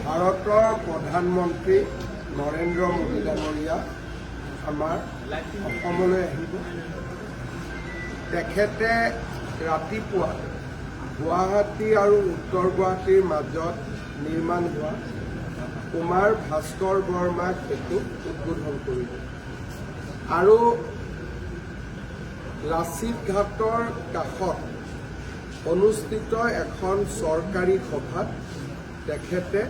ভাৰতৰ প্ৰধানমন্ত্ৰী নৰেন্দ্ৰ মোদী ডাঙৰীয়া আমাৰ অসমলৈ আহিব। তেখেতে ৰাতিপুৱা গুৱাহাটী আৰু উত্তৰ গুৱাহাটীৰ মাজত নিৰ্মাণ হোৱা কুমাৰ ভাস্কৰ বৰ্মাক সেতু উদ্বোধন কৰিব আৰু লাচিত ঘাটৰ কাষত অনুষ্ঠিত এখন চৰকাৰী সভাত তেখেতে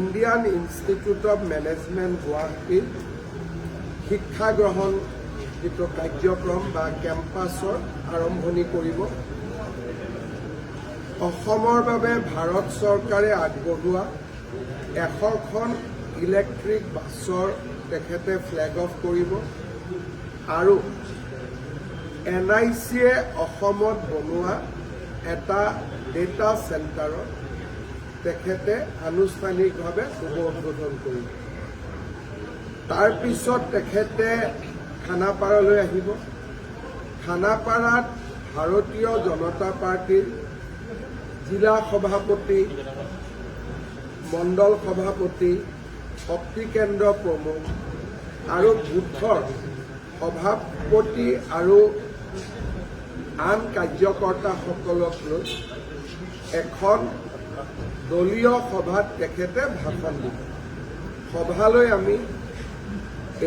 ইণ্ডিয়ান ইনষ্টিটিউট অফ মেনেজমেণ্ট গুৱাহাটীৰ শিক্ষা গ্ৰহণ যিটো কাৰ্যক্ৰম বা কেম্পাছৰ আৰম্ভণি কৰিব। অসমৰ বাবে ভাৰত চৰকাৰে আগবঢ়োৱা 100খন ইলেক্ট্ৰিক বাছৰ তেখেতে ফ্লেগ অফ কৰিব আৰু NIC-য়ে অসমত বনোৱা এটা ডেটা চেণ্টাৰৰ তেখেতে আনুষ্ঠানিকভাৱে শুভ উদ্বোধন কৰিব। তাৰ পিছত তেখেতে খানাপাৰালৈ আহিব। খানাপাৰাত ভাৰতীয় জনতা পাৰ্টিৰ জিলা সভাপতি, মণ্ডল সভাপতি, শক্তি কেন্দ্ৰ প্ৰমুখ আৰু বুথৰ সভাপতি আৰু আন কাৰ্যকৰ্তাসকলক লৈ এখন দলীয় সভাত তেখেতে ভাষণ দিব। সভালৈ আমি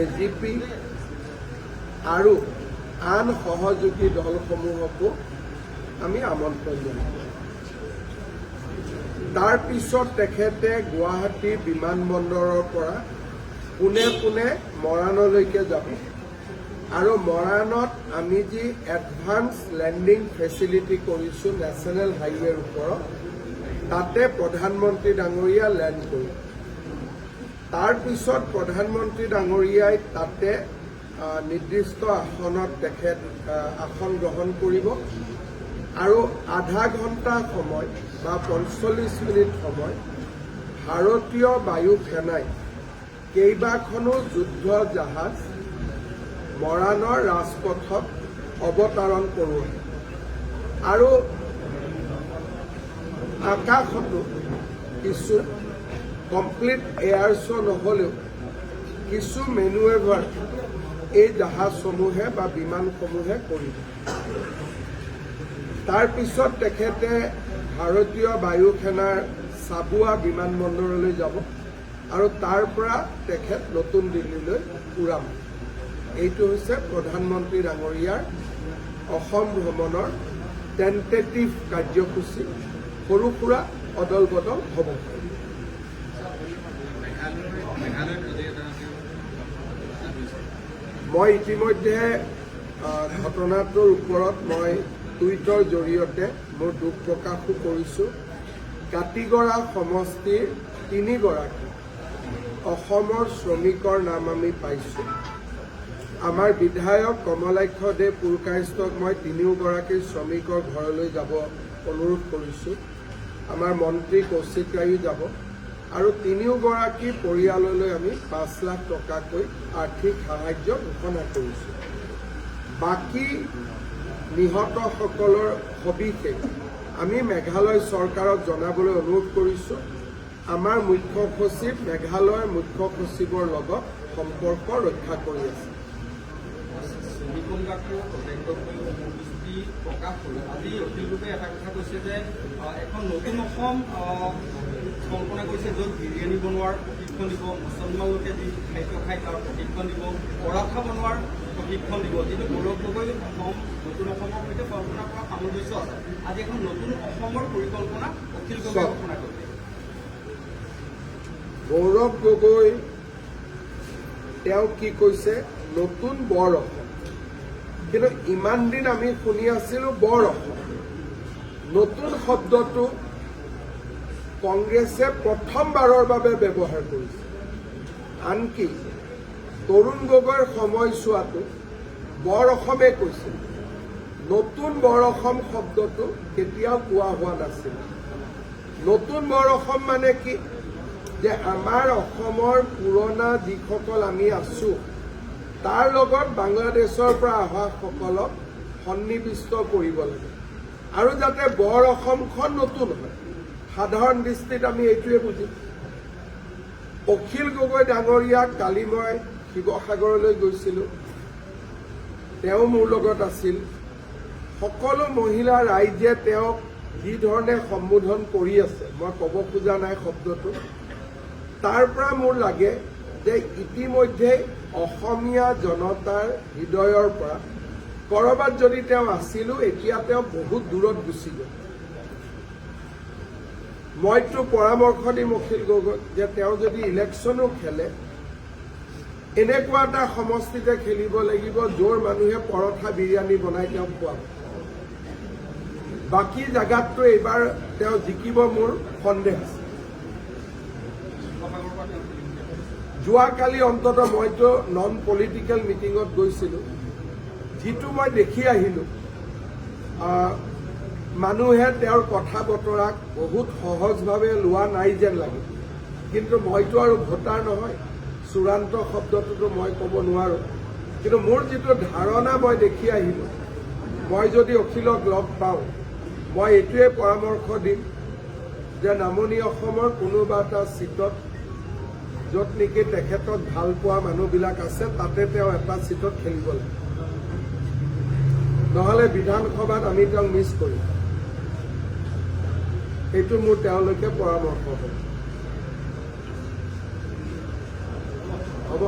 AGP আৰু আন সহযোগী দলসমূহকো আমি আমন্ত্ৰণ জনাম। তাৰ পিছত তেখেতে গুৱাহাটী বিমানবন্দৰৰ পৰা পোনে পোনে মৰাণলৈকে যাব আৰু মৰাণত আমি যি এডভান্স লেণ্ডিং ফেচিলিটি কৰিছোঁ নেশ্যনেল হাইৱেৰ ওপৰত, তাতে প্ৰধানমন্ত্ৰী ডাঙৰীয়া লেণ্ড কৰিব। তাৰ পিছত প্ৰধানমন্ত্ৰী ডাঙৰীয়াই তাতে নিৰ্দিষ্ট আসনত তেখেত আসন গ্ৰহণ কৰিব আৰু আধা ঘণ্টা সময় বা 45 মিনিট সময় ভাৰতীয় বায়ু সেনাই কেইবাখনো যুদ্ধ জাহাজ মৰাণৰ ৰাজপথত অৱতৰণ কৰোৱায় আৰু আকাশতো কিছু কমপ্লিট এয়াৰ শ্ব' নহ'লেও কিছু মেনুৱেভাৰ এই জাহাজসমূহে বা বিমানসমূহে কৰিব। তাৰ পিছত তেখেতে ভাৰতীয় বায়ু সেনাৰ চাবুৱা বিমানবন্দৰলৈ যাব আৰু তাৰ পৰা তেখেত নতুন দিল্লীলৈ উৰাম। এইটো হৈছে প্ৰধানমন্ত্ৰী ডাঙৰীয়াৰ অসম ভ্ৰমণৰ টেণ্টেটিভ কাৰ্যসূচী। সৰু সুৰা অদল বদল হ'ব। মই ইতিমধ্যে ঘটনাটোৰ ওপৰত মই টুইটৰ জৰিয়তে মোৰ দুখ প্ৰকাশো কৰিছোঁ। কাতিগড়া সমষ্টিৰ 3 গৰাকী অসমৰ শ্ৰমিকৰ নাম আমি পাইছোঁ। আমাৰ বিধায়ক কমলাক্ষ দে পুৰকায়স্থক মই 3 গৰাকী শ্ৰমিকৰ ঘৰলৈ যাব অনুৰোধ কৰিছোঁ। আমাৰ মন্ত্ৰী কৌশিক ৰায়ো যাব আৰু 3 গৰাকী পৰিয়াললৈ আমি 5 লাখ টকাকৈ আৰ্থিক সাহায্য ঘোষণা কৰিছোঁ। বাকী নিহতসকলৰ সবিশেষ আমি মেঘালয় চৰকাৰক জনাবলৈ অনুৰোধ কৰিছোঁ। আমাৰ মুখ্য সচিব মেঘালয়ৰ মুখ্য সচিবৰ লগত সম্পৰ্ক ৰক্ষা কৰি আছে। প্ৰকাশ কৰি আজি অখিলৰূপে এটা কথা কৈছে যে এখন নতুন অসম কল্পনা কৰিছে, য'ত বিৰিয়ানী বনোৱাৰ প্ৰশিক্ষণ দিব, মুছলমান লোকে যি খাদ্য খাই তাৰ প্ৰশিক্ষণ দিব, পৰাঠা বনোৱাৰ প্ৰশিক্ষণ দিব। যিটো গৌৰৱ গগৈ অসম নতুন অসমৰ সৈতে কল্পনা কৰা সামঞ্জস্য আছে। আজি এখন নতুন অসমৰ পৰিকল্পনা অখিল গগৈ ঘোষণা কৰিছে। গৌৰৱ গগৈ তেওঁ কি কৈছে, নতুন বৰ অসম। কিন্তু ইমান দিন আমি শুনি আছিলোঁ বৰ অসম। নতুন শব্দটো কংগ্ৰেছে প্ৰথমবাৰৰ বাবে ব্যৱহাৰ কৰিছে। আনকি তৰুণ গগৈৰ সময়ছোৱাটো বৰ অসমে কৈছিল। নতুন বৰ অসম শব্দটো কেতিয়াও কোৱা হোৱা নাছিল। নতুন বৰ অসম মানে কি, যে আমাৰ অসমৰ পুৰণা যিসকল আমি আছোঁ তাৰ লগত বাংলাদেশৰ পৰা অহা সকলক সন্নিবিষ্ট কৰিব লাগে আৰু যাতে বৰ অসমখন নতুন হয় সাধাৰণ দৃষ্টিত আমি এইটোৱে বুজিম। অখিল গগৈ ডাঙৰীয়াক কালি মই শিৱসাগৰলৈ গৈছিলোঁ, তেওঁ মোৰ লগত আছিল। সকলো মহিলা ৰাইজে তেওঁক যি ধৰণে সম্বোধন কৰি আছে, মই ক'ব খোজা নাই শব্দটো, তাৰ পৰা মোৰ লাগে যে ইতিমধ্যে অসমীয়া জনতাৰ হৃদয়ৰ পৰা ক'ৰবাত যদি তেওঁ আছিলোঁ, এতিয়া তেওঁ বহুত দূৰত গুচি গ'ল। মইতো পৰামৰ্শ দিম অখিল গগৈক যে তেওঁ যদি ইলেকশ্যনো খেলে, এনেকুৱা এটা সমষ্টিতে খেলিব লাগিব য'ৰ মানুহে পৰঠা বিৰিয়ানী বনাই তেওঁক খুৱাব। বাকী জেগাততো এইবাৰ তেওঁ জিকিব মোৰ সন্দেহ আছে। যোৱাকালি অন্তত মইতো নন পলিটিকেল মিটিঙত গৈছিলোঁ, যিটো মই দেখি আহিলোঁ, মানুহে তেওঁৰ কথা বতৰাক বহুত সহজভাৱে লোৱা নাই যেন লাগে। কিন্তু মইতো আৰু ভোটাৰ নহয়, চূড়ান্ত শব্দটোতো মই ক'ব নোৱাৰোঁ। কিন্তু মোৰ যিটো ধাৰণা মই দেখি আহিলোঁ, মই যদি অখিলক লগ পাওঁ, মই এইটোৱে পৰামৰ্শ দিম যে নামনি অসমৰ কোনোবা এটা ছিটত য'ত নেকি তেখেতক ভাল পোৱা মানুহবিলাক আছে, তাতে তেওঁ এটা ছিটত খেলিব লাগে। নহ'লে বিধানসভাত আমি তেওঁক মিছ কৰিম। এইটো মোৰ তেওঁলোকে পৰামৰ্শ হ'ব।